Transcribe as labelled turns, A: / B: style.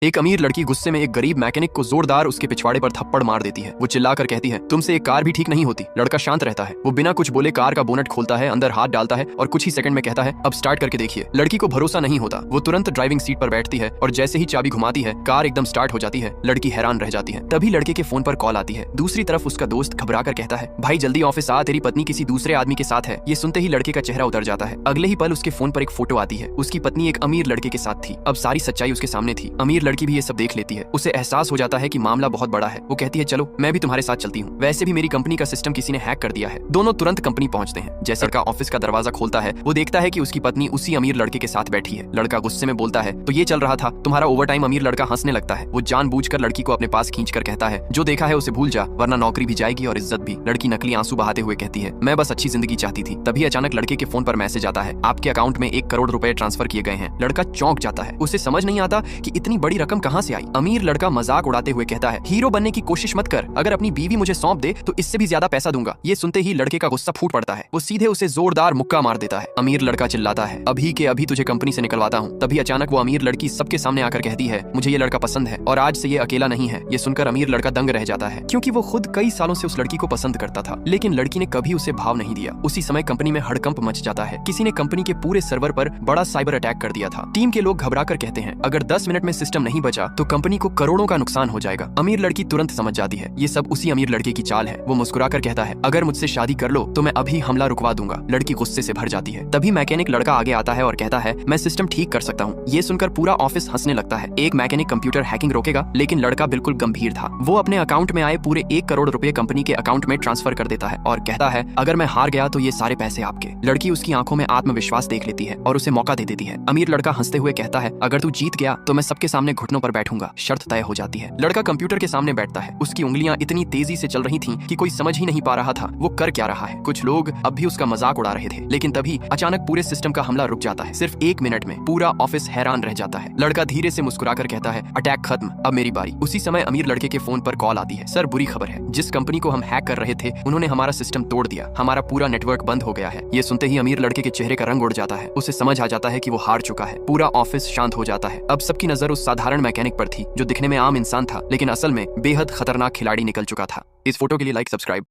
A: एक अमीर लड़की गुस्से में एक गरीब मैकेनिक को जोरदार उसके पिछवाड़े पर थप्पड़ मार देती है। वो चिल्लाकर कहती है, तुमसे एक कार भी ठीक नहीं होती। लड़का शांत रहता है। वो बिना कुछ बोले कार का बोनट खोलता है, अंदर हाथ डालता है और कुछ ही सेकंड में कहता है, अब स्टार्ट करके देखिए। लड़की को भरोसा नहीं होता। वो तुरंत ड्राइविंग सीट पर बैठती है और जैसे ही चाबी घुमाती है कार एकदम स्टार्ट हो जाती है। लड़की हैरान रह जाती है। तभी लड़के के फोन पर कॉल आती है। दूसरी तरफ उसका दोस्त घबरा कर कहता है, भाई जल्दी ऑफिस आ, तेरी पत्नी किसी दूसरे आदमी के साथ है। ये सुनते ही लड़के का चेहरा उतर जाता है। अगले ही पल उसके फोन पर एक फोटो आती है। उसकी पत्नी एक अमीर लड़के के साथ थी। अब सारी सच्चाई उसके सामने थी। अमीर लड़की भी ये सब देख लेती है। उसे एहसास हो जाता है कि मामला बहुत बड़ा है। वो कहती है, चलो मैं भी तुम्हारे साथ चलती हूँ। वैसे भी मेरी कंपनी का सिस्टम किसी ने हैक कर दिया है। दोनों तुरंत कंपनी पहुंचते हैं। जैसे लड़का ऑफिस का दरवाजा खोलता है, वो देखता है कि उसकी पत्नी उसी अमीर लड़के के साथ बैठी है। लड़का गुस्से में बोलता है, तो ये चल रहा था तुम्हारा ओवरटाइम। अमीर लड़का हंसने लगता है। वो जानबूझकर लड़की को अपने पास खींचकर कहता है, जो देखा है उसे भूल जा, वरना नौकरी भी जाएगी और इज्जत भी। लड़की नकली आंसू बहाते हुए कहती है, मैं बस अच्छी जिंदगी चाहती थी। तभी अचानक लड़के के फोन पर मैसेज आता है, आपके अकाउंट में 1 करोड़ रुपए ट्रांसफर किए गए हैं। लड़का चौंक जाता है। उसे समझ नहीं आता कि इतनी बड़ी रकम कहां से आई। अमीर लड़का मजाक उड़ाते हुए कहता है, हीरो बनने की कोशिश मत कर। अगर अपनी बीवी मुझे सौंप दे तो इससे भी ज्यादा पैसा दूंगा। ये सुनते ही लड़के का गुस्सा फूट पड़ता है। वो सीधे उसे जोरदार मुक्का मार देता है। अमीर लड़का चिल्लाता है, अभी के अभी तुझे कंपनी से निकलवाता हूँ। तभी अचानक वो अमीर लड़की सबके सामने आकर कहती है, मुझे ये लड़का पसंद है और आज से ये अकेला नहीं है। ये सुनकर अमीर लड़का दंग रह जाता है, क्योंकि वो खुद कई सालों से उस लड़की को पसंद करता था, लेकिन लड़की ने कभी उसे भाव नहीं दिया। उसी समय कंपनी में हड़कंप मच जाता है। किसी ने कंपनी के पूरे सर्वर पर बड़ा साइबर अटैक कर दिया था। टीम के लोग घबरा कर कहते हैं, अगर 10 मिनट में सिस्टम नहीं बचा तो कंपनी को करोड़ों का नुकसान हो जाएगा। अमीर लड़की तुरंत समझ जाती है, ये सब उसी अमीर लड़के की चाल है। वो मुस्कुराकर कहता है, अगर मुझसे शादी कर लो तो मैं अभी हमला रुकवा दूंगा। लड़की गुस्से से भर जाती है। तभी मैकेनिक लड़का आगे आता है और कहता है, मैं सिस्टम ठीक कर सकता हूँ। ये सुनकर पूरा ऑफिस हंसने लगता है। एक मैकेनिक कंप्यूटर हैकिंग रोकेगा, लेकिन लड़का बिल्कुल गंभीर था। वो अपने अकाउंट में आए पूरे 1 करोड़ रुपए कंपनी के अकाउंट में ट्रांसफर कर देता है और कहता है, अगर मैं हार गया तो ये सारे पैसे आपके। लड़की उसकी आंखों में आत्मविश्वास देख लेती है और उसे मौका दे देती है। अमीर लड़का हंसते हुए कहता है, अगर तू जीत गया तो मैं सबके सामने घुटनों पर बैठूंगा। शर्त तय हो जाती है। लड़का कंप्यूटर के सामने बैठता है। उसकी उंगलियां इतनी तेजी से चल रही थीं कि कोई समझ ही नहीं पा रहा था वो कर क्या रहा है। कुछ लोग अब भी उसका मजाक उड़ा रहे थे, लेकिन तभी अचानक पूरे सिस्टम का हमला रुक जाता है। सिर्फ 1 मिनट में पूरा ऑफिस हैरान रह जाता है। लड़का धीरे से मुस्कुराकर कहता है, अटैक खत्म, अब मेरी बारी। उसी समय अमीर लड़के के फोन पर कॉल आती है, सर बुरी खबर है, जिस कंपनी को हम हैक कर रहे थे उन्होंने हमारा सिस्टम तोड़ दिया। हमारा पूरा नेटवर्क बंद हो गया है। ये सुनते ही अमीर लड़के के चेहरे का रंग उड़ जाता है। उसे समझ आ जाता है कि वो हार चुका है। पूरा ऑफिस शांत हो जाता है। अब सबकी नजर उस साधारण मैकेनिक पर थी, जो दिखने में आम इंसान था, लेकिन असल में बेहद खतरनाक खिलाड़ी निकल चुका था। इस फोटो के लिए लाइक, सब्सक्राइब